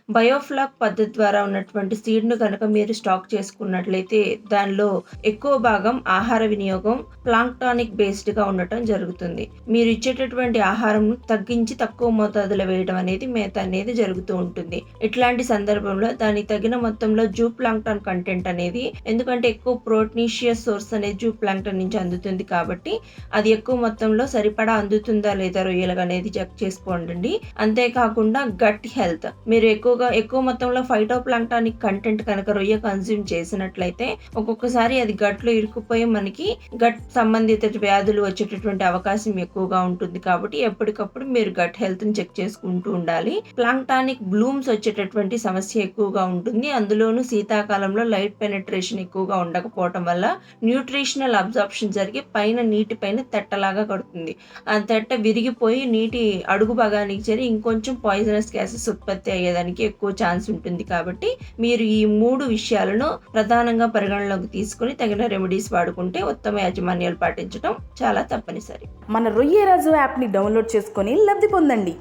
Biofloc పద్ధతి ద్వారా ఉన్నటువంటి సీడ్‌ను గనక మీరు స్టాక్ చేసుకున్నట్లయితే దానిలో ఎక్కువ భాగం ఆహార వినియోగం ప్లాంక్టానిక్ బేస్డ్‌గా ఉండటం జరుగుతుంది. మీరు ఇచ్చేటటువంటి ఆహారంను తగ్గించి తక్కువ మోతాదులో వేయడం అనేది మేత అనేది జరుగుతూ ఉంటుంది. ఇట్లాంటి సందర్భంలో దానికి తగిన మొత్తంలో జూ ప్లాంక్టాన్ కంటెంట్ అనేది ఎందుకంటే ఎక్కువ ప్రోటీషియస్ సోర్స్ అనేది జూ ప్లాంక్టాన్ నుంచి అందుతుంది కాబట్టి అది ఎక్కువ మొత్తంలో సరిపడా అందుతుందా లేదా రొయ్యలకనేది చెక్ చేసుకోండండి. అంతేకాకుండా గట్ హెల్త్ మీరు ఎక్కువ మొత్తంలో ఫైటోప్లాంక్టానిక్ కంటెంట్ కనుక రొయ్య కన్జ్యూమ్ చేసినట్లయితే ఒక్కొక్కసారి అది గట్లో ఇరుక్కుపోయి మనకి గట్ సంబంధిత వ్యాధులు వచ్చేటటువంటి అవకాశం ఎక్కువగా ఉంటుంది కాబట్టి ఎప్పటికప్పుడు మీరు గట్ హెల్త్ ని చెక్ చేసుకుంటూ ఉండాలి. ప్లాంక్టానిక్ బ్లూమ్స్ వచ్చేటటువంటి సమస్య ఎక్కువగా ఉంటుంది. అందులోనూ శీతాకాలంలో లైట్ పెనట్రేషన్ ఎక్కువగా ఉండకపోవటం వల్ల న్యూట్రిషనల్ అబ్జార్ప్షన్ జరిగి పైన నీటి పైన తెట్టలాగా కడుతుంది. ఆ తెట్ట విరిగిపోయి నీటి అడుగు భాగానికి చేరి ఇంకొంచెం పాయిజనస్ గ్యాసెస్ ఉత్పత్తి అయ్యేదానికి ఎక్కువ ఛాన్స్ ఉంటుంది కాబట్టి మీరు ఈ 3 విషయాలను ప్రధానంగా పరిగణలోకి తీసుకొని తగిన రెమెడీస్ వాడుకుంటే ఉత్తమ యాజమాన్యాలు పాటించడం చాలా తప్పనిసరి. మన రొయ్యరాజు యాప్ని డౌన్లోడ్ చేసుకొని లబ్ధి పొందండి.